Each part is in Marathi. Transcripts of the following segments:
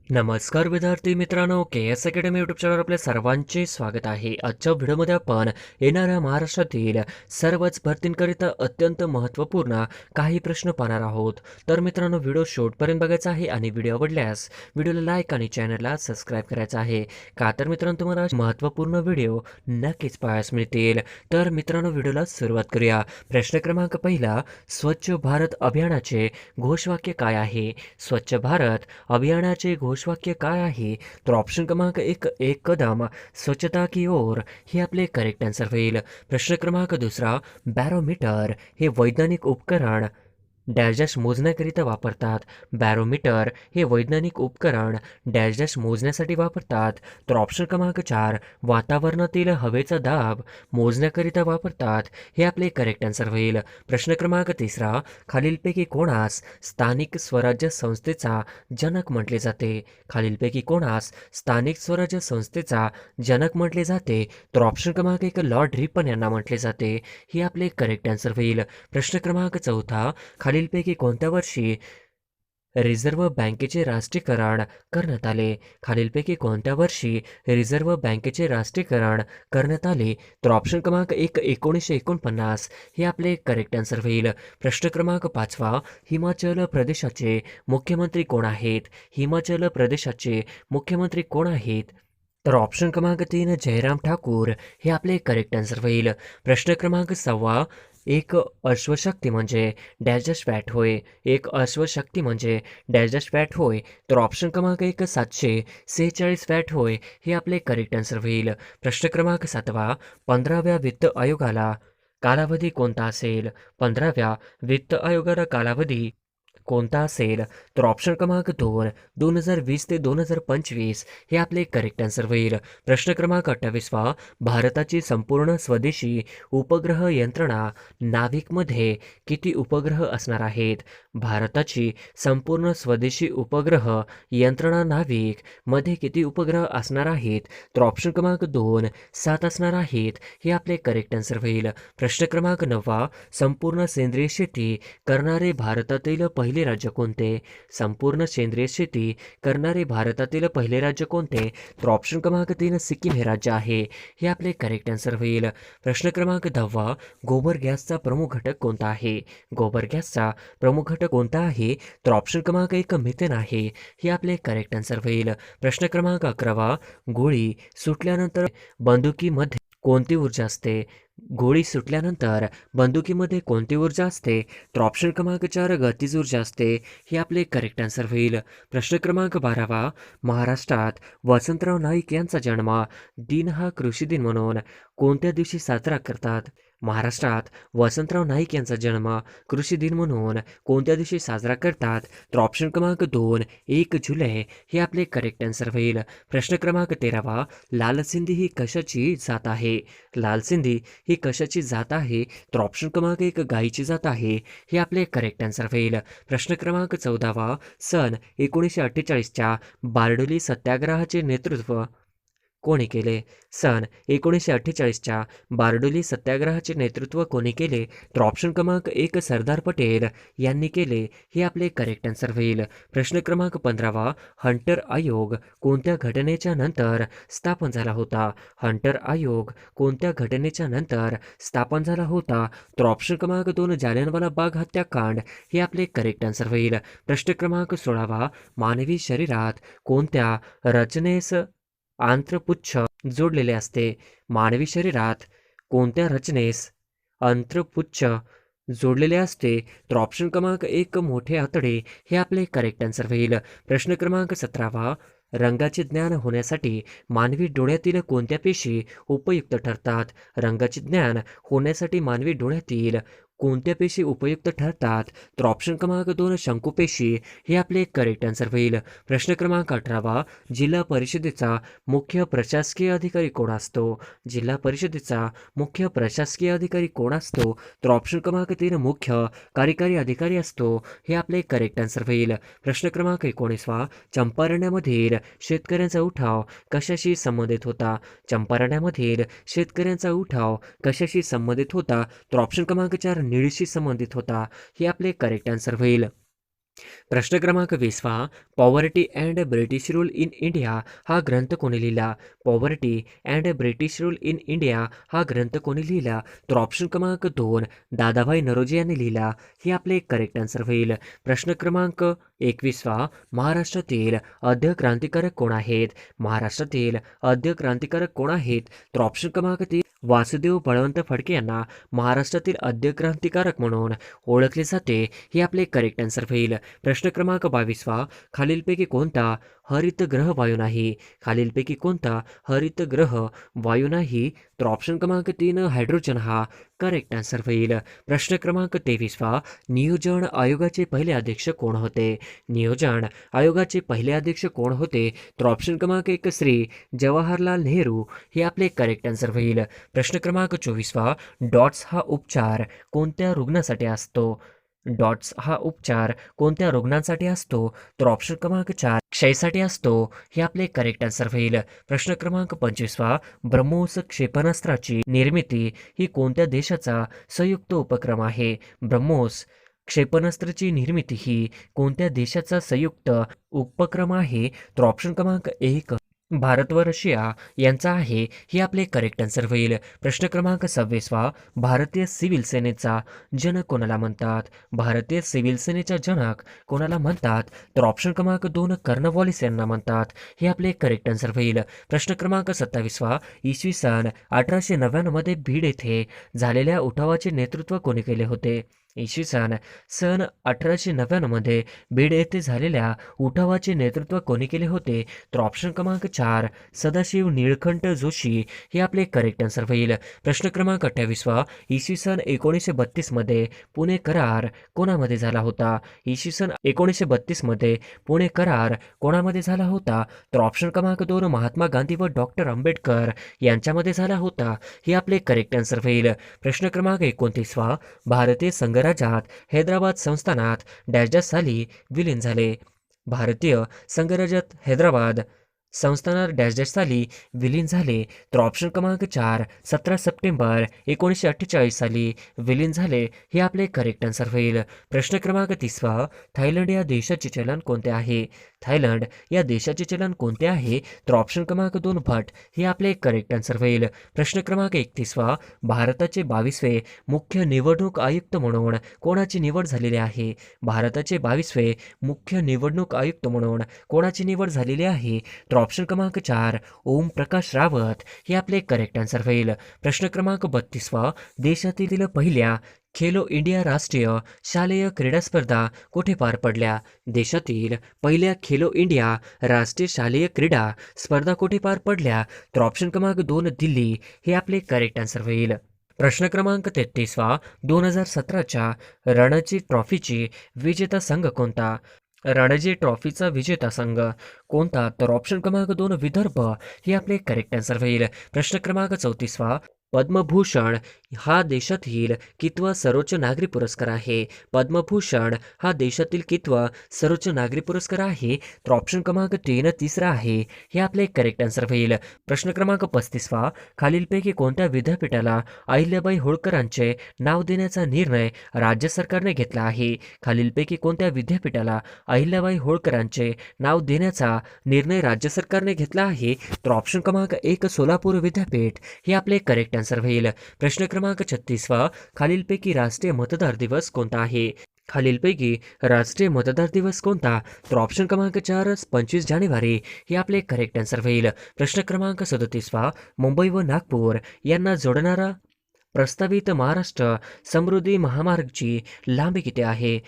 नमस्कार विद्यार्थी मित्रांनो, के एस अकॅडमी यूट्यूब चॅनलवर आपल्या सर्वांचे स्वागत आहे. आजच्या व्हिडिओमध्ये आपण येणाऱ्या महाराष्ट्रातील सर्वच भरतींकरिता अत्यंत महत्त्वपूर्ण काही प्रश्न पाहणार आहोत. तर मित्रांनो, व्हिडिओ शेवटपर्यंत बघायचा आहे आणि व्हिडिओ आवडल्यास व्हिडिओला लाईक आणि चॅनलला सबस्क्राईब करायचं आहे. का तर मित्रांनो, तुम्हाला महत्त्वपूर्ण व्हिडिओ नक्कीच पाहायला मिळतील. तर मित्रांनो, व्हिडिओला सुरुवात करूया. प्रश्न क्रमांक पहिला, स्वच्छ भारत अभियानाचे घोषवाक्य काय आहे? स्वच्छ भारत अभियानाचे घोषवाक्य काय आहे? तर ऑप्शन क्रमांक एक, एक कदम स्वच्छता की ओर, हे आपले करेक्ट आन्सर होईल. प्रश्न क्रमांक दुसरा, बॅरोमीटर हे वैज्ञानिक उपकरण डॅश डॅश मोजण्याकरिता वापरतात. बॅरोमीटर हे वैज्ञानिक उपकरण डॅश डॅश मोजण्यासाठी वापरतात. तर ऑप्शन क्रमांक चार, वातावरणातील हवेचा दाब मोजण्याकरिता वापरतात. हे आपले करेक्ट आन्सर होईल. प्रश्न क्रमांक तिसरा, खालीलपैकी कोणास स्थानिक स्वराज्य संस्थेचा जनक म्हटले जाते? खालीलपैकी कोणास स्थानिक स्वराज्य संस्थेचा जनक म्हटले जाते? तर ऑप्शन क्रमांक एक, लॉर्ड रिपन यांना म्हटले जाते. हे आपले करेक्ट आन्सर होईल. प्रश्न क्रमांक चौथा, खालीलपैकी कोणत्या वर्षी रिझर्व्ह बँकेचे राष्ट्रीयकरण करण्यात आले? खालीलपैकी कोणत्या वर्षी रिझर्व्ह बँकेचे राष्ट्रीयकरण करण्यात आले? तर ऑप्शन क्रमांक एक, 1949, हे आपले करेक्ट आन्सर होईल. प्रश्न क्रमांक पाचवा, हिमाचल प्रदेशाचे मुख्यमंत्री कोण आहेत? हिमाचल प्रदेशाचे मुख्यमंत्री कोण आहेत? तर ऑप्शन क्रमांक तीन, जयराम ठाकूर, हे आपले करेक्ट आन्सर होईल. प्रश्न क्रमांक सहावा, एक अश्वशक्ती म्हणजे डॅश डॅश वॅट होय. एक अश्वशक्ती म्हणजे डॅश डॅश वॅट होय. तर ऑप्शन क्रमांक एक, 746 वॅट होय. हे आपले करेक्ट आन्सर होईल. प्रश्न क्रमांक सातवा, 15व्या वित्त आयोगाला कालावधी कोणता असेल? 15व्या वित्त आयोगाला कालावधी कोणता असेल? तर ऑप्शन क्रमांक दोन, 2020 ते 2025, हे आपले करेक्ट आन्सर होईल. प्रश्न क्रमांक 28वा, भारताची संपूर्ण स्वदेशी उपग्रह यंत्रणा नाविकमध्ये किती उपग्रह असणार आहेत? भारताची संपूर्ण स्वदेशी उपग्रह यंत्रणा नाविक मध्ये किती उपग्रह असणार आहेत? तर ऑप्शन क्रमांक दोन, 7 असणार आहेत. हे आपले करेक्ट आन्सर होईल. प्रश्न क्रमांक 9वा, संपूर्ण सेंद्रिय शेती करणारे भारतातील पहिले राज्य कोणते? संपूर्ण सेंद्रिय शेती करणारे भारतातील पहिले राज्य कोणते? तर ऑप्शन क्रमांक तीन, सिक्कीम हे राज्य आहे. हे आपले करेक्ट आन्सर होईल. प्रश्न क्रमांक 10वा, गोबर गॅसचा प्रमुख घटक कोणता आहे? गोबर गॅसचा प्रमुख घटक कोणता आहे? तर ऑप्शन क्रमांक एक, मिथेन आहे. हे आपले करेक्ट आन्सर होईल. प्रश्न क्रमांक 11वा, गोळी सुटल्यानंतर बंदुकीमध्ये कोणती ऊर्जा असते? गोळी सुटल्यानंतर बंदुकीमध्ये कोणती ऊर्जा असते? तर ऑप्शन क्रमांक चार, गतिज ऊर्जा असते. हे आपले करेक्ट आन्सर होईल. प्रश्न क्रमांक 12वा, महाराष्ट्रात वसंतराव नाईक यांचा जन्म दिन हा कृषी दिन म्हणून कोणत्या दिवशी साजरा करतात? महाराष्ट्रात वसंतराव नाईक यांचा जन्म कृषी दिन म्हणून कोणत्या दिवशी साजरा करतात? तर ऑप्शन क्रमांक दोन, 1 जुलै, हे आपले करेक्ट आन्सर होईल. प्रश्न क्रमांक 13वा, लालसिंधी ही कशाची जात आहे? लालसिंधी ही कशाची जात आहे? तर ऑप्शन क्रमांक एक, गायीची जात आहे. हे आपले करेक्ट आन्सर होईल. प्रश्न क्रमांक 14वा, सन 1948च्या बारडोली सत्याग्रहाचे नेतृत्व कोणी केले? सन 1948च्या बारडोली सत्याग्रहाचे नेतृत्व कोणी केले? तर ऑप्शन क्रमांक एक, सरदार पटेल यांनी केले. हे आपले करेक्ट आन्सर होईल. प्रश्न क्रमांक 15वा, हंटर आयोग कोणत्या घटनेच्या नंतर स्थापन झाला होता? हंटर आयोग कोणत्या घटनेच्या नंतर स्थापन झाला होता? तर ऑप्शन क्रमांक दोन, जालियनवाला बाग हत्याकांड. हे आपले करेक्ट आन्सर होईल. प्रश्न क्रमांक 16वा, मानवी शरीरात कोणत्या रचनेस आंत्रपुच्छ जोडलेले असते? मानवी शरीरात कोणत्या रचनेस आंत्रपुच्छ जोडलेले असते? तर ऑप्शन क्रमांक एक, मोठे आतडे. हे आपले करेक्ट आन्सर होईल. प्रश्न क्रमांक 17वा, रंगाचे ज्ञान होण्यासाठी मानवी डोळ्यातील कोणत्या पेशी उपयुक्त ठरतात? रंगाचे ज्ञान होण्यासाठी मानवी डोळ्यातील कोणत्या पेशी उपयुक्त ठरतात? तर ऑप्शन क्रमांक दोन, शंकुपेशी. हे आपले करेक्ट आन्सर होईल. प्रश्न क्रमांक 18वा, जिल्हा परिषदेचा मुख्य प्रशासकीय अधिकारी कोण असतो? जिल्हा परिषदेचा मुख्य प्रशासकीय अधिकारी कोण असतो? तर ऑप्शन क्रमांक तीन, मुख्य कार्यकारी अधिकारी असतो. हे आपले करेक्ट आन्सर होईल. प्रश्न क्रमांक 19वा, चंपारण्यामधील शेतकऱ्यांचा उठाव कशाशी संबंधित होता? चंपारण्यामधील शेतकऱ्यांचा उठाव कशाशी संबंधित होता? तर ऑप्शन क्रमांक चार, निळीशी संबंधित होता. हे आपले करेक्ट आन्सर होईल. प्रश्न क्रमांक 20वा, poverty and British rule in India हा ग्रंथ कोणी लिहिला? Poverty and British rule in India हा ग्रंथ कोणी लिहिला? तर ऑप्शन क्रमांक 2 दादाभाई नरोजी यांनी लिहिला. हे आपले करेक्ट आन्सर होईल. प्रश्न क्रमांक 21वा, महाराष्ट्रातील आद्य क्रांतिकारक कोण आहेत? महाराष्ट्रातील आद्य क्रांतिकारक कोण आहेत? तर ऑप्शन क्रमांक 3 वासुदेव बळवंत फडके यांना महाराष्ट्रातील आद्य क्रांतिकारक म्हणून ओळखले जाते. हे आपले करेक्ट आन्सर होईल. प्रश्न क्रमांक 22वा, खालीलपैकी कोणता हरितग्रह वायू नाही? खालीलपैकी कोणता हरितग्रह वायू नाही? तर ऑप्शन क्रमांक 3 हायड्रोजन हा करेक्ट आन्सर होईल. प्रश्न क्रमांक 23वा, नियोजन आयोगाचे पहिले अध्यक्ष कोण होते? नियोजन आयोगाचे पहिले अध्यक्ष कोण होते? तर ऑप्शन क्रमांक 1 श्री जवाहरलाल नेहरू हे आपले करेक्ट आन्सर होईल. प्रश्न क्रमांक 24वा, डॉट्स हा उपचार कोणत्या रुग्णासाठी असतो? डॉट्स हा उपचार कोणत्या रुग्णांसाठी असतो? तर ऑप्शन क्रमांक 4 क्षयसाठी असतो. हे आपले करेक्ट आन्सर होईल. प्रश्न क्रमांक 25वा, ब्रह्मोस क्षेपणास्त्राची निर्मिती ही कोणत्या देशाचा संयुक्त उपक्रम आहे? ब्रह्मोस क्षेपणास्त्राची निर्मिती ही कोणत्या देशाचा संयुक्त उपक्रम आहे? तर ऑप्शन क्रमांक 1 भारत व रशिया यांचा आहे. हे आपले करेक्ट आन्सर होईल. प्रश्न क्रमांक 26वा, भारतीय सिव्हिल सेनेचा जनक कोणाला म्हणतात? भारतीय सिव्हिल सेनेचा जनक कोणाला म्हणतात? तर ऑप्शन क्रमांक 2 कर्नवॉलिस यांना म्हणतात. हे आपले करेक्ट आन्सर होईल. प्रश्न क्रमांक 27वा, इसवी सन 1899 मध्ये बीड येथे झालेल्या उठावाचे नेतृत्व कोणी केले होते? इसवी सन 1899 मध्ये बीड येथे झालेल्या उठावाचे नेतृत्व कोणी केले होते? तर ऑप्शन क्रमांक 4 सदाशिव निळकंठ जोशी हे आपले करेक्ट आन्सर होईल. प्रश्न क्रमांक 28वा, इसवी सन 1932 मध्ये पुणे करार कोणामध्ये झाला होता? इसवी सन 1932 मध्ये पुणे करार कोणामध्ये झाला होता? तर ऑप्शन क्रमांक 2 महात्मा गांधी व डॉक्टर आंबेडकर यांच्यामध्ये झाला होता. हे आपले करेक्ट आन्सर होईल. प्रश्न क्रमांक 29वा, भारतीय संघराज्यात हैदराबाद संस्थानात डॅश डॅश साली विलीन झाले? भारतीय संघराज्यात हैदराबाद संस्थानात डॅश डॅश साली विलीन झाले? तर ऑप्शन क्रमांक 4 17 सप्टेंबर 1948 साली विलीन झाले. हे आपले करेक्ट आन्सर होईल. प्रश्न क्रमांक 30वा, थायलंड या देशाचे चलन कोणते आहे? थायलंड या देशाचे चलन कोणते आहे? तर ऑप्शन क्रमांक 2 भट हे आपले करेक्ट आन्सर होईल. प्रश्न क्रमांक 31वा, भारताचे 22वे मुख्य निवडणूक आयुक्त म्हणून कोणाची निवड झालेली आहे? भारताचे 22वे मुख्य निवडणूक आयुक्त म्हणून कोणाची निवड झालेली आहे? तर ऑप्शन क्रमांक 4 ओम प्रकाश रावत हे आपले करेक्ट आन्सर होईल. प्रश्न क्रमांक 32वा, देशातील पहिल्या खेलो इंडिया राष्ट्रीय शालेय क्रीडा स्पर्धा कुठे पार पडल्या? देशातील पहिल्या खेलो इंडिया राष्ट्रीय शालेय क्रीडा स्पर्धा कुठे पार पडल्या? तर ऑप्शन क्रमांक 2 दिल्ली हे आपले करेक्ट आन्सर होईल. प्रश्न क्रमांक 33वा, 2017च्या रणजी ट्रॉफीची विजेता संघ कोणता? रणजी ट्रॉफीचा विजेता संघ कोणता? तर ऑप्शन क्रमांक 2 विदर्भ हे आपले करेक्ट आन्सर होईल. प्रश्न क्रमांक 34वा, पद्मभूषण हा देशातील कितवा सर्वोच्च नागरी पुरस्कार आहे? पद्मभूषण हा देशातील कितवा सर्वोच्च नागरी पुरस्कार आहे? तर ऑप्शन क्रमांक 3 तिसरा आहे. हे आपले करेक्ट आन्सर होईल. प्रश्न क्रमांक 35वा, खालीलपैकी कोणत्या विद्यापीठाला अहिल्याबाई होळकरांचे नाव देण्याचा निर्णय राज्य सरकारने घेतला आहे? खालीलपैकी कोणत्या विद्यापीठाला अहिल्याबाई होळकरांचे नाव देण्याचा निर्णय राज्य सरकारने घेतला आहे? तर ऑप्शन क्रमांक 1 सोलापूर विद्यापीठ हे आपले करेक्ट आन्सर होईल. प्रश्न क्रमांक 36वा, खालीलपैकी राष्ट्रीय मतदार दिवस कोणता आहे? खालीलपैकी राष्ट्रीय मतदार दिवस कोणता? तर ऑप्शन क्रमांक 4 25 जानेवारी हे आपले करेक्ट आन्सर होईल. प्रश्न क्रमांक 37वा, मुंबई व नागपूर यांना जोडणारा प्रस्तावित महाराष्ट्र समृद्धी महामार्गची लांबी किती आहे?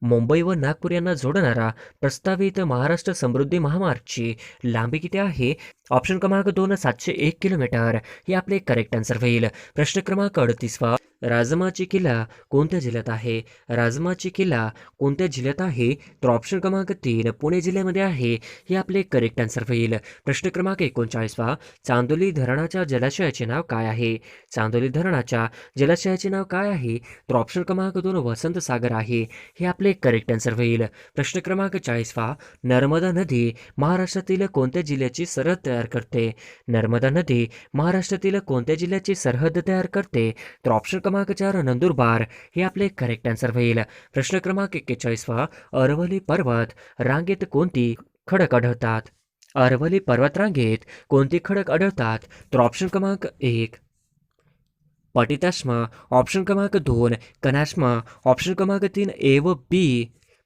मुंबई व नागपूर यांना जोडणारा प्रस्तावित महाराष्ट्र समृद्धी महामार्गची लांबी किती आहे? ऑप्शन क्रमांक 2 701 किलोमीटर हे आपले करेक्ट आन्सर होईल. प्रश्न क्रमांक 38वा, राजमाची किल्ला कोणत्या जिल्ह्यात आहे? राजमाची किल्ला कोणत्या जिल्ह्यात आहे? तर ऑप्शन क्रमांक 3 पुणे जिल्ह्यामध्ये आहे. हे आपले करेक्ट आन्सर होईल. प्रश्न क्रमांक 39वा, चांदोली धरणाच्या जलाशयाचे नाव काय आहे? चांदोली धरणाच्या जलाशयाचे नाव काय आहे? तर ऑप्शन क्रमांक 2 वसंत सागर आहे. हे आपले करेक्ट आन्सर होईल. प्रश्न क्रमांक 40वा, नर्मदा नदी महाराष्ट्रातील कोणत्या जिल्ह्याची सरहद तयार करते? नर्मदा नदी महाराष्ट्रातील कोणत्या जिल्ह्याची सरहद तयार करते? तर ऑप्शन क्रमांक 4 नंदुरबार हे आपले करेक्ट आन्सर होईल. प्रश्न क्रमांक 41 अरवली पर्वत रांगेत कोणती खडक आढळतात? अरवली पर्वत रांगेत कोणती खडक आढळतात? तर ऑप्शन क्रमांक 1 पटिताश्म, ऑप्शन क्रमांक 2 कनाश्म, ऑप्शन क्रमांक 3 ए व बी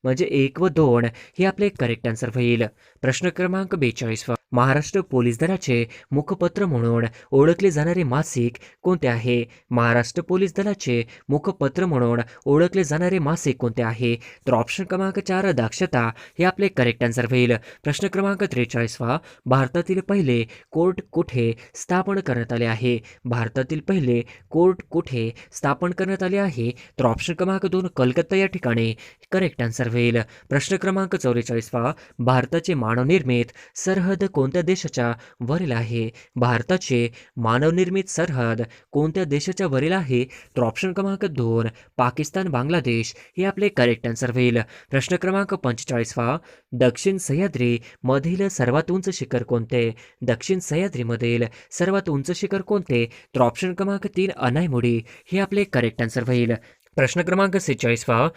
म्हणजे 1 व 2 हे आपले करेक्ट आन्सर होईल. प्रश्न क्रमांक 42 महाराष्ट्र पोलीस दलाचे मुखपत्र म्हणून ओळखले जाणारे मासिक कोणते आहे? महाराष्ट्र पोलीस दलाचे मुखपत्र म्हणून ओळखले जाणारे मासिक कोणते आहे? तर ऑप्शन क्रमांक 4 दक्षता हे आपले करेक्ट आन्सर होईल. प्रश्न क्रमांक 43 भारतातील पहिले कोर्ट कुठे स्थापन करण्यात आले आहे? भारतातील पहिले कोर्ट कुठे स्थापन करण्यात आले आहे? तर ऑप्शन क्रमांक 2 कलकत्ता या ठिकाणी करेक्ट आन्सर होईल. प्रश्न क्रमांक 44 भारताचे मानवनिर्मित सरहद कोणत्या देशाच्या वरील आहे? भारताचे मानवनिर्मित सरहद कोणत्या देशाच्या वरील आहे? तर ऑप्शन क्रमांक 2 पाकिस्तान बांगलादेश हे आपले करेक्ट आन्सर होईल. प्रश्न क्रमांक 45 दक्षिण सह्याद्री मधील सर्वात उंच शिखर कोणते? दक्षिण सह्याद्रीमधील सर्वात उंच शिखर कोणते? तर ऑप्शन क्रमांक 3 अनायमुडी हे आपले करेक्ट आन्सर होईल. प्रश्न क्रमांक 46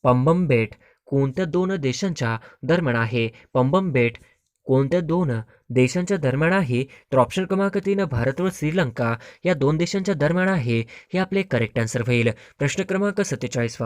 पंबम बेट कोणत्या दोन देशांच्या दरम्यान आहे? पंबम बेट कोणत्या दोन देशांच्या दरम्यान आहे? तर ऑप्शन क्रमांक 3 भारत व श्रीलंका या दोन देशांच्या दरम्यान आहे हे आपले करेक्ट आन्सर होईल. प्रश्न क्रमांक 47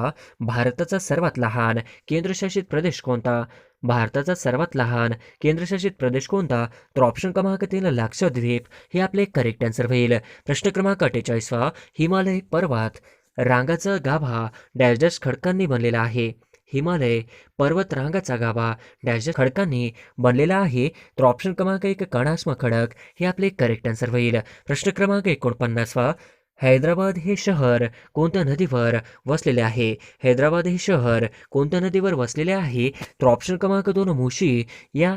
भारताचा सर्वात लहान केंद्रशासित प्रदेश कोणता? भारताचा सर्वात लहान केंद्रशासित प्रदेश कोणता? तर ऑप्शन क्रमांक 3 लक्षद्वीप हे आपले करेक्ट आन्सर होईल. प्रश्न क्रमांक 48 हिमालय पर्वत रांगाचा गाभा डॅश डॅश खडकांनी बनलेला आहे. हिमालय पर्वत रांगाचा गाभा डॅश डॅश खडकांनी बनलेला आहे. तर ऑप्शन क्रमांक 1 कणाश्म खडक हे आपले करेक्ट आन्सर होईल. प्रश्न क्रमांक 49 हैदराबाद हे शहर कोणत्या नदीवर वसलेले आहे? हैदराबाद हे शहर कोणत्या नदीवर वसलेले आहे? तर ऑप्शन क्रमांक 2 मुशी या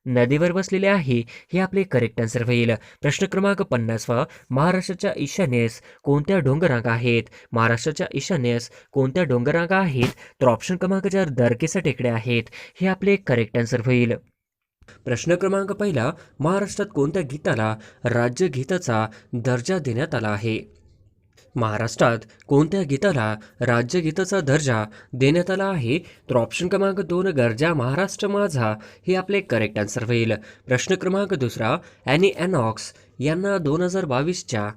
नदीवर वसलेले आहे हे आपले करेक्ट आन्सर होईल. प्रश्न क्रमांक 50 महाराष्ट्राच्या ईशान्येस कोणत्या डोंगररांगा आहेत? महाराष्ट्राच्या ईशान्येस कोणत्या डोंगररांगा आहेत? तर ऑप्शन क्रमांक 4 दरकेसा टेकड्या आहेत हे आपले करेक्ट आन्सर होईल. प्रश्न क्रमांक 1 महाराष्ट्रात कोणत्या गीताला राज्यगीताचा दर्जा देण्यात आला आहे? महाराष्ट्रात कोणत्या गीताला राज्यगीताचा दर्जा देण्यात आला आहे? तर ऑप्शन क्रमांक 2 गरजा महाराष्ट्र माझा हे आपले करेक्ट आन्सर होईल. प्रश्न क्रमांक 2 ॲनी एनॉक्स यांना 2022च्या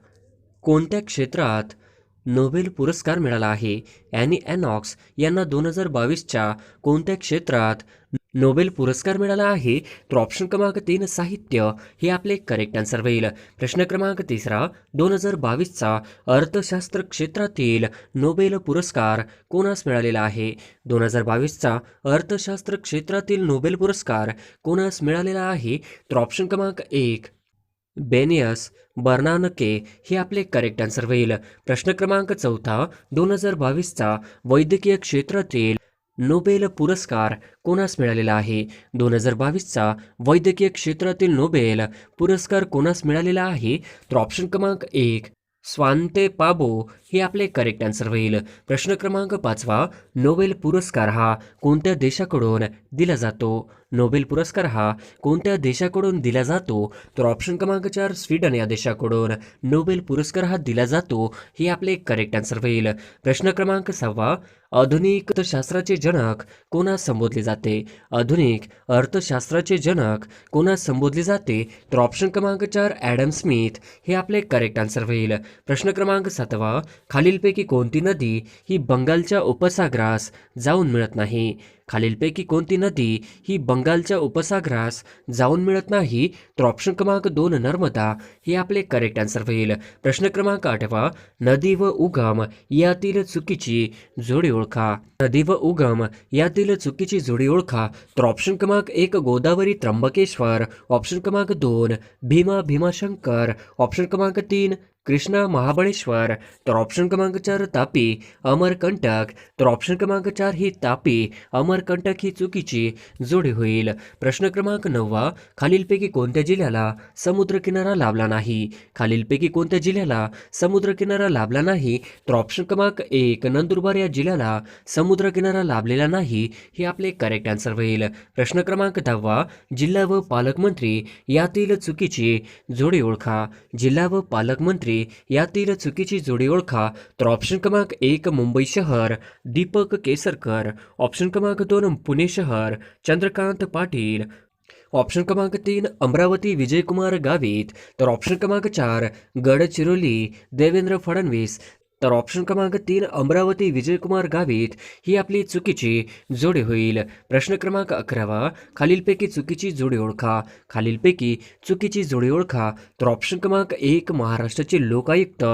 कोणत्या क्षेत्रात नोबेल पुरस्कार मिळाला आहे? ॲनी एनॉक्स यांना 2022च्या कोणत्या क्षेत्रात नोबेल पुरस्कार मिळाला आहे? तर ऑप्शन क्रमांक 3 साहित्य हे आपले करेक्ट आन्सर होईल. प्रश्न क्रमांक 3 2022चा अर्थशास्त्र क्षेत्रातील नोबेल पुरस्कार कोणास मिळालेला आहे? 2022चा अर्थशास्त्र क्षेत्रातील नोबेल पुरस्कार कोणास मिळालेला आहे? तर ऑप्शन क्रमांक 1 बेनियस बर्नानके हे आपले करेक्ट आन्सर होईल. प्रश्न क्रमांक 4 2022चा वैद्यकीय क्षेत्रातील नोबेल पुरस्कार कोणास मिळालेला आहे? 2022चा वैद्यकीय क्षेत्रातील नोबेल पुरस्कार कोणास मिळालेला आहे? तर ऑप्शन क्रमांक 1 स्वांते पाबो हे आपले करेक्ट आन्सर होईल. प्रश्न क्रमांक 5 नोबेल पुरस्कार हा कोणत्या देशाकडून दिला जातो? नोबेल पुरस्कार हा कोणत्या देशाकडून दिला जातो? तर ऑप्शन क्रमांक 4 स्वीडन या देशाकडून नोबेल पुरस्कार हा दिला जातो हे आपले करेक्ट आन्सर होईल. प्रश्न क्रमांक 6 आधुनिक अर्थशास्त्राचे जनक कोणास संबोधले जाते? आधुनिक अर्थशास्त्राचे जनक कोणास संबोधले जाते? तर ऑप्शन क्रमांक 4 ॲडम स्मिथ हे आपले करेक्ट आन्सर होईल. प्रश्न क्रमांक 7 खालीलपैकी कोणती नदी ही बंगालच्या उपसागरास जाऊन मिळत नाही? खालीलपैकी कोणती नदी ही बंगालच्या उपसागरास जाऊन मिळत नाही? तर ऑप्शन क्रमांक 2 नर्मदा हे आपले करेक्ट आन्सर होईल. प्रश्न क्रमांक 8 नदी व उगम यातील चुकीची जोडी ओळखा. नदी व उगम यातील चुकीची जोडी ओळखा. तर ऑप्शन क्रमांक 1 गोदावरी त्र्यंबकेश्वर, ऑप्शन क्रमांक 2 भीमा भीमाशंकर, ऑप्शन क्रमांक 3 कृष्णा महाबळेश्वर, तर ऑप्शन क्रमांक 4 तापी अमरकंटक, तर ऑप्शन क्रमांक 4 ही तापी अमरकंटक ही चुकीची जोडी होईल. प्रश्न क्रमांक 9 खालीलपैकी कोणत्या जिल्ह्याला समुद्रकिनारा लाभला नाही? खालीलपैकी कोणत्या जिल्ह्याला समुद्रकिनारा लाभला नाही? तर ऑप्शन क्रमांक 1 नंदुरबार या जिल्ह्याला समुद्रकिनारा लाभलेला नाही हे आपले करेक्ट आन्सर होईल. प्रश्न क्रमांक 10 जिल्हा व पालकमंत्री यातील चुकीची जोडी ओळखा. जिल्हा व पालकमंत्री अमरावती यातील चुकीची जोडी ओळखा. तर ऑप्शन क्रमांक 1 मुंबई शहर दीपक केसरकर, ऑप्शन क्रमांक 2 पुणे शहर चंद्रकांत पाटील, ऑप्शन क्रमांक 3 अमरावती विजयकुमार गावित, तर ऑप्शन क्रमांक 4 गडचिरोली देवेंद्र फडणवीस. तर ऑप्शन क्रमांक 3 अमरावती विजयकुमार गावित ही आपली चुकीची जोडी होईल. प्रश्न क्रमांक 11 खालीलपैकी चुकीची जोडी ओळखा. खालीलपैकी चुकीची जोडी ओळखा. तर ऑप्शन क्रमांक 1 महाराष्ट्राचे लोकायुक्त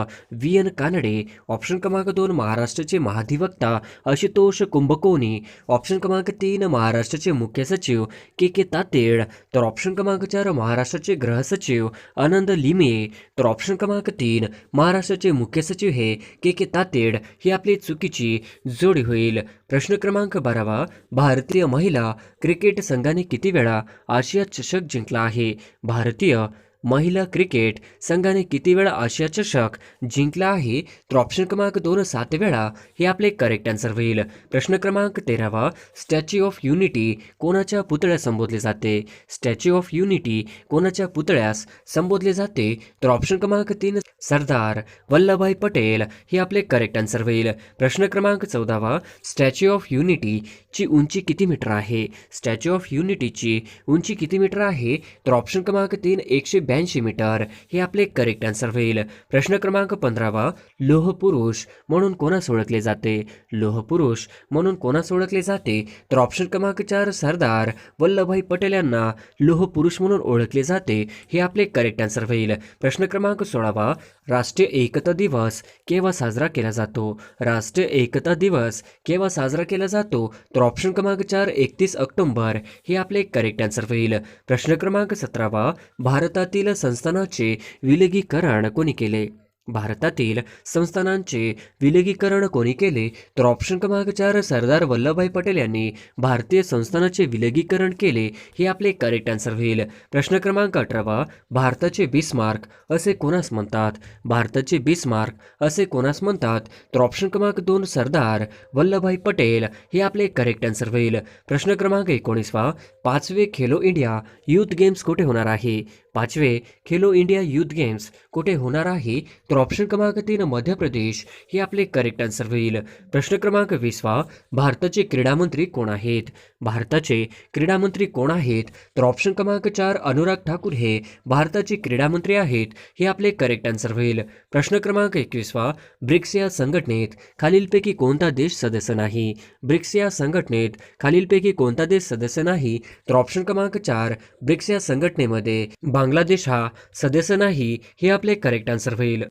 VN कानडे, ऑप्शन क्रमांक 2 महाराष्ट्राचे महाधिवक्ता आशुतोष कुंभकोणी, ऑप्शन क्रमांक 3 महाराष्ट्राचे मुख्य सचिव KK तातेड, तर ऑप्शन क्रमांक 4 महाराष्ट्राचे गृहसचिव आनंद लिमये, तर ऑप्शन क्रमांक 3 महाराष्ट्राचे मुख्य सचिव हे KK तातेड ही आपली चुकीची जोडी होईल. प्रश्न क्रमांक 12 भारतीय महिला क्रिकेट संघाने किती वेळा आशिया चषक जिंकला आहे. भारतीय महिला क्रिकेट संघाने किती वेळा आशिया चषक जिंकला आहे. तर ऑप्शन क्रमांक 2 7 वेळा हे आपले करेक्ट आन्सर होईल. प्रश्न क्रमांक 13 स्टॅच्यू ऑफ युनिटी कोणाच्या पुतळ्यास संबोधले जाते. स्टॅच्यू ऑफ युनिटी कोणाच्या पुतळ्यास संबोधले जाते. तर ऑप्शन क्रमांक 3 सरदार वल्लभभाई पटेल हे आपले करेक्ट आन्सर होईल. प्रश्न क्रमांक 14 स्टॅच्यू ऑफ युनिटी ची उंची किती मीटर आहे. स्टॅच्यू ऑफ युनिटीची उंची किती मीटर आहे. तर ऑप्शन क्रमांक 3 182 मीटर हे आपले करेक्ट आन्सर होईल. प्रश्न क्रमांक 15 लोह पुरुष म्हणून कोणास ओळखले जाते. लोह पुरुष म्हणून कोणास ओळखले जाते. तर ऑप्शन क्रमांक 4 सरदार वल्लभभाई पटेल यांना लोह पुरुष म्हणून ओळखले जाते हे आपले करेक्ट आन्सर होईल. प्रश्न क्रमांक 16 राष्ट्रीय एकता दिवस केव्हा साजरा केला जातो. राष्ट्रीय एकता दिवस केव्हा साजरा केला जातो. तर ऑप्शन क्रमांक 4 31 ऑक्टोबर हे आपले करेक्ट आन्सर होईल. प्रश्न क्रमांक 17 भारतातील संस्थानाचे विलगीकरण कोणी केले. भारतातील संस्थानांचे विलगीकरण कोणी केले. तर ऑप्शन क्रमांक 4 सरदार वल्लभभाई पटेल यांनी भारतीय संस्थानाचे विलगीकरण केले हे आपले करेक्ट आन्सर होईल. प्रश्न क्रमांक 18 भारताचे बिस्मार्क असे कोणास म्हणतात. भारताचे बिस्मार्क असे कोणास म्हणतात. तर ऑप्शन क्रमांक 2 सरदार वल्लभभाई पटेल हे आपले करेक्ट आन्सर होईल. प्रश्न क्रमांक 19 पाचवे खेलो इंडिया युथ गेम्स कुठे होणार आहे. पाचवे खेलो इंडिया युथ गेम्स कुठे होणार आहे. तर ऑप्शन क्रमांक 3 मध्य प्रदेश हे आपले करेक्ट आन्सर होईल. प्रश्न क्रमांक 20 भारताचे क्रीडा मंत्री कोण आहेत. भारताचे क्रीडा मंत्री कोण आहेत. तर ऑप्शन क्रमांक 4 अनुराग ठाकूर हे भारताचे क्रीडा मंत्री आहेत हे आपले करेक्ट आन्सर होईल. प्रश्न क्रमांक 21 ब्रिक्स या संघटनेत खालीलपैकी कोणता देश सदस्य नाही. ब्रिक्स या संघटनेत खालीलपैकी कोणता देश सदस्य नाही. तर ऑप्शन क्रमांक 4 ब्रिक्स या संघटनेमध्ये बांगलादेश हा सदस्य नाही हे आपले करेक्ट आन्सर होईल.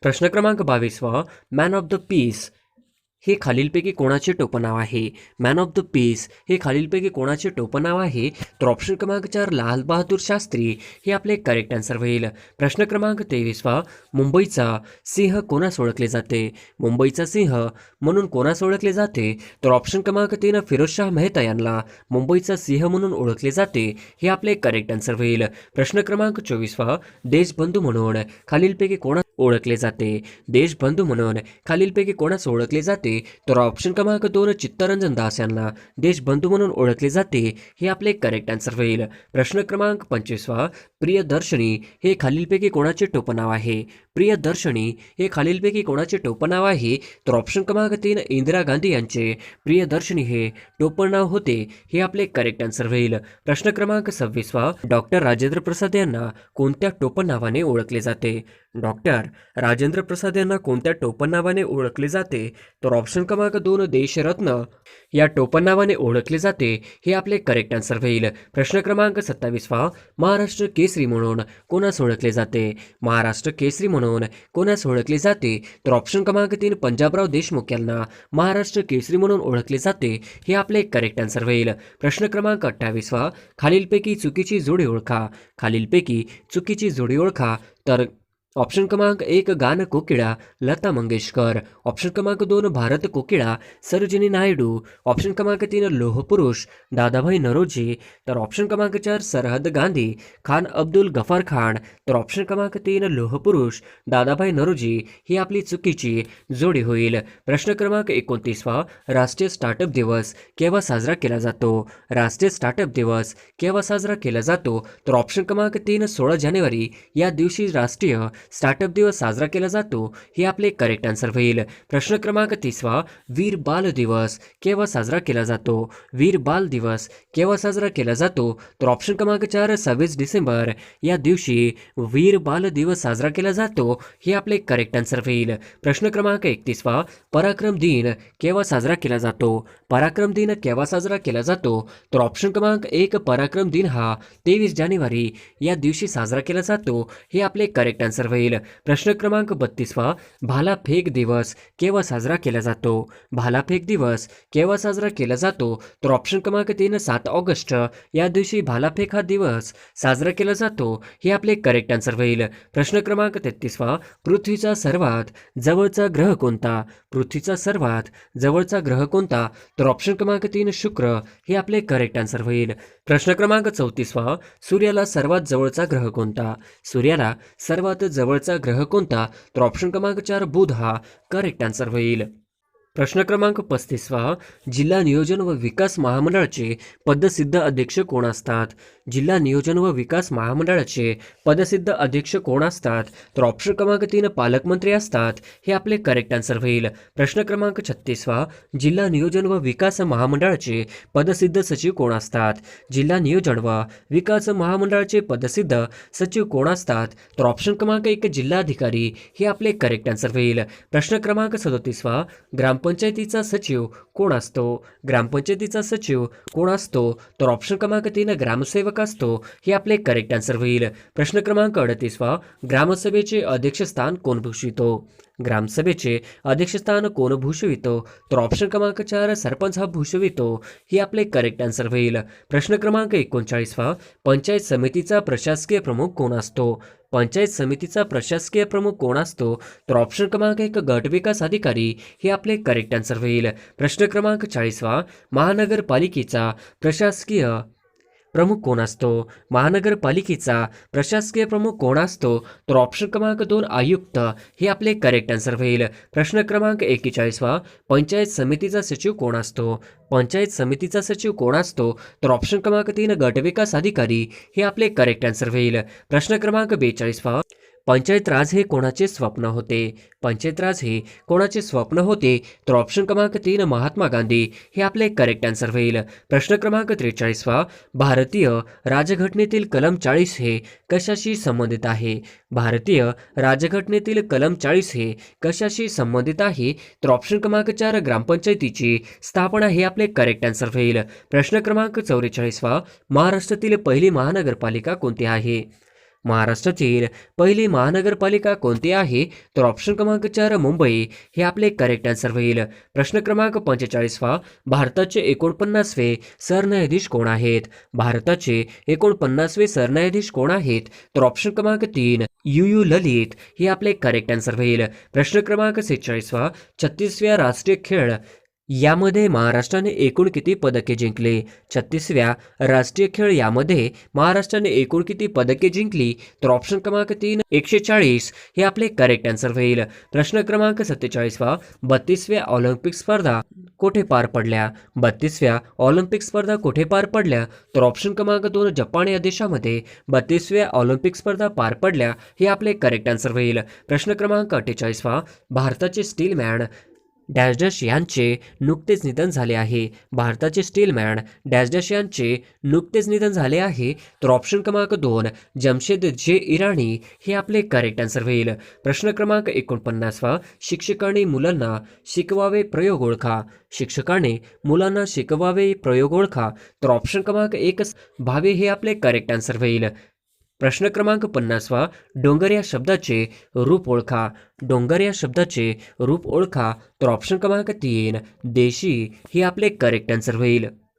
प्रश्न क्रमांक 22 मॅन ऑफ द पीस हे खालीलपैकी कोणाचे टोपणनाव आहे. मॅन ऑफ द पीस हे खालीलपैकी कोणाचे टोपणनाव आहे. तर ऑप्शन क्रमांक 4 लाल बहादूर शास्त्री हे आपले करेक्ट आन्सर होईल. प्रश्न क्रमांक 23 मुंबईचा सिंह कोणास ओळखले जाते. मुंबईचा सिंह म्हणून कोणास ओळखले जाते. तर ऑप्शन क्रमांक 3 फिरोजशाह मेहता यांना मुंबईचा सिंह म्हणून ओळखले जाते हे आपले करेक्ट आन्सर होईल. प्रश्न क्रमांक 24 देशबंधू म्हणून खालीलपैकी कोणास ओळखले जाते. देशबंधू म्हणून खालीलपैकी कोणास ओळखले जाते. तर ऑप्शन क्रमांक 2 चित्तरंजन दास यांना देशबंधू म्हणून ओळखले जाते हे आपले करेक्ट आन्सर होईल. प्रश्न क्रमांक 25 प्रियदर्शनी हे खालीलपैकी कोणाचे टोपणनाव आहे. प्रियदर्शनी हे खालीलपैकी कोणाचे टोपणनाव आहे. तर ऑप्शन क्रमांक 3 इंदिरा गांधी यांचे प्रियदर्शनी हे टोपणनाव होते हे आपले करेक्ट आन्सर होईल. प्रश्न क्रमांक 26 डॉक्टर राजेंद्र प्रसाद यांना कोणत्या टोपणनावाने ओळखले जाते. डॉक्टर राजेंद्र प्रसाद यांना कोणत्या टोपणनावाने ओळखले जाते. तर ऑप्शन क्रमांक 2 देशरत्न या टोपणनावाने ओळखले जाते हे आपले करेक्ट आन्सर होईल. प्रश्न क्रमांक 27 महाराष्ट्र केसरी म्हणून कोणास ओळखले जाते. महाराष्ट्र केसरी म्हणून कोणास ओळखले जाते. तर ऑप्शन क्रमांक 3 पंजाबराव देशमुख यांना महाराष्ट्र केसरी म्हणून ओळखले जाते हे आपले करेक्ट आन्सर होईल. प्रश्न क्रमांक 28 खालीलपैकी चुकीची जोडी ओळखा. खालीलपैकी चुकीची जोडी ओळखा. तर ऑप्शन क्रमांक 1 गान कोकिळा लता मंगेशकर, ऑप्शन क्रमांक 2 भारत कोकिळा सरोजिनी नायडू, ऑप्शन क्रमांक 3 लोह पुरुष दादाभाई नरोजी, तर ऑप्शन क्रमांक 4 सरहद गांधी खान अब्दुल गफार खान, तर ऑप्शन क्रमांक 3 लोह पुरुष दादाभाई नरोजी ही आपली चुकीची जोडी होईल. प्रश्न क्रमांक 29 राष्ट्रीय स्टार्टअप दिवस केव्हा साजरा केला जातो. राष्ट्रीय स्टार्टअप दिवस केव्हा साजरा केला जातो. तर ऑप्शन क्रमांक 3 16 जानेवारी या दिवशी राष्ट्रीय स्टार्टअप दिवस साजरा केला जातो? हे आपले करेक्ट आन्सर होईल. प्रश्न क्रमांक 30 वीर बाल दिवस केव्हा साजरा केला जातो? वीर बाल दिवस केव्हा साजरा केला जातो? तर ऑप्शन क्रमांक 4 26 डिसेंबर या दिवशी वीर बाल दिवस साजरा केला जातो. हे आपले करेक्ट आन्सर होईल. प्रश्न क्रमांक 31 पराक्रम दिन केव्हा साजरा केला जातो? पराक्रम दिन केव्हा साजरा केला जातो? तर ऑप्शन क्रमांक 1 पराक्रम दिन हा 23 जानेवारी या दिवशी साजरा केला जातो. हे आपले करेक्ट आन्सर होईल. प्रश्न क्रमांक 32 भालाफेक दिवस केव्हा साजरा केला जातो? भालाफेक दिवस केव्हा साजरा केला जातो? तर ऑप्शन क्रमांक 3 7 ऑगस्ट या दिवशी भालाफेक हा दिवस साजरा केला जातो. हे आपले करेक्ट आन्सर होईल. प्रश्न क्रमांक 33 पृथ्वीचा सर्वात जवळचा ग्रह कोणता? पृथ्वीचा सर्वात जवळचा ग्रह कोणता? तर ऑप्शन क्रमांक 3 शुक्र हे आपले करेक्ट आन्सर होईल. प्रश्न क्रमांक 34 सूर्याला सर्वात जवळचा ग्रह कोणता? सूर्याला सर्वात जवळचा ग्रह कोणता? तर ऑप्शन क्रमांक 4 बुध हा करेक्ट आन्सर होईल. प्रश्न क्रमांक 35 जिल्हा नियोजन व विकास महामंडळाचे पदसिद्ध अध्यक्ष कोण असतात? जिल्हा नियोजन व विकास महामंडळाचे पदसिद्ध अध्यक्ष कोण असतात? तर ऑप्शन क्रमांक 3 पालकमंत्री असतात. हे आपले करेक्ट आन्सर होईल. प्रश्न क्रमांक 36 जिल्हा नियोजन व विकास महामंडळाचे पदसिद्ध सचिव कोण असतात? जिल्हा नियोजन व विकास महामंडळाचे पदसिद्ध सचिव कोण असतात? तर ऑप्शन क्रमांक 1 जिल्हाधिकारी हे आपले करेक्ट आन्सर होईल. प्रश्न क्रमांक 37 ग्रामपंचायतीचा सचिव कोण असतो? ग्रामपंचायतीचा सचिव कोण असतो? तर ऑप्शन क्रमांक 3 ग्रामसेवक असतो. हे आपले करेक्ट आन्सर होईल. प्रश्न क्रमांक 38 ग्रामसभेचे अध्यक्षस्थान कोण भूषवितो? ग्रामसभेचे अध्यक्षस्थान कोण भूषवितो? तर ऑप्शन क्रमांक 4 सरपंच हा भूषवितो. हे आपले करेक्ट आन्सर होईल. प्रश्न क्रमांक 39 पंचायत समितीचा प्रशासकीय प्रमुख कोण असतो? पंचायत समितीचा प्रशासकीय प्रमुख कोण असतो? तर ऑप्शन क्रमांक 1 गट विकास अधिकारी हे आपले करेक्ट आन्सर होईल. प्रश्न क्रमांक 40 महानगरपालिकेचा प्रशासकीय प्रमुख कोण असतो? महानगरपालिकेचा प्रशासकीय प्रमुख कोण असतो? तर ऑप्शन क्रमांक 2 आयुक्त हे आपले करेक्ट आन्सर होईल. प्रश्न क्रमांक 41 पंचायत समितीचा सचिव कोण असतो? पंचायत समितीचा सचिव कोण असतो? तर ऑप्शन क्रमांक 3 गटविकास अधिकारी हे आपले करेक्ट आन्सर होईल. प्रश्न क्रमांक 42 पंचायत राज हे कोणाचे स्वप्न होते? पंचायत राज हे कोणाचे स्वप्न होते? तर ऑप्शन क्रमांक 3 महात्मा गांधी हे आपले करेक्ट आन्सर होईल. प्रश्न क्रमांक 43 भारतीय राजघटनेतील कलम 40 हे कशाशी संबंधित आहे? भारतीय राजघटनेतील कलम 40 हे कशाशी संबंधित आहे? तर ऑप्शन क्रमांक 4 ग्रामपंचायतीची स्थापना हे आपले करेक्ट आन्सर होईल. प्रश्न क्रमांक 44 महाराष्ट्रातील पहिली महानगरपालिका कोणती आहे? महाराष्ट्रातील पहिली महानगरपालिका कोणती आहे? तर ऑप्शन क्रमांक 4 मुंबई हे आपले करेक्ट आन्सर होईल. प्रश्न क्रमांक 45 भारताचे 49वे सरन्यायाधीश कोण आहेत? भारताचे 49वे सरन्यायाधीश कोण आहेत? तर ऑप्शन क्रमांक 3 यू ललित हे आपले करेक्ट आन्सर होईल. प्रश्न क्रमांक 46 36व्या राष्ट्रीय खेळ यामध्ये महाराष्ट्राने एकूण किती पदके जिंकले? 36व्या राष्ट्रीय खेळ यामध्ये महाराष्ट्राने एकूण किती पदके जिंकली? तर ऑप्शन क्रमांक 3 140 हे आपले करेक्ट आन्सर होईल. प्रश्न क्रमांक 47 32व्या ऑलिम्पिक स्पर्धा कोठे पार पडल्या? 32व्या ऑलिम्पिक स्पर्धा कोठे पार पडल्या? तर ऑप्शन क्रमांक 2 जपान या देशामध्ये 32व्या ऑलिम्पिक स्पर्धा पार पडल्या. हे आपले करेक्ट आन्सर होईल. प्रश्न क्रमांक 48 भारताचे स्टीलमॅन डॅश डॅश यांचे नुकतेच निधन झाले आहे. भारताचे स्टीलमॅन डॅश डॅश यांचे नुकतेच निधन झाले आहे. तर ऑप्शन क्रमांक 2 जमशेद जे इराणी हे आपले करेक्ट आन्सर होईल. प्रश्न क्रमांक 49 शिक्षकांनी मुलांना शिकवावे प्रयोग ओळखा. शिक्षकाने मुलांना शिकवावे प्रयोग ओळखा. तर ऑप्शन क्रमांक 1 भावे हे आपले करेक्ट आन्सर होईल. प्रश्न क्रमांक 50 डोंगर या शब्दाचे रूप ओळखा. डोंगर या शब्दाचे रूप ओळखा. तर ऑप्शन क्रमांक 3 देशी हे आपले करेक्ट आन्सर होईल.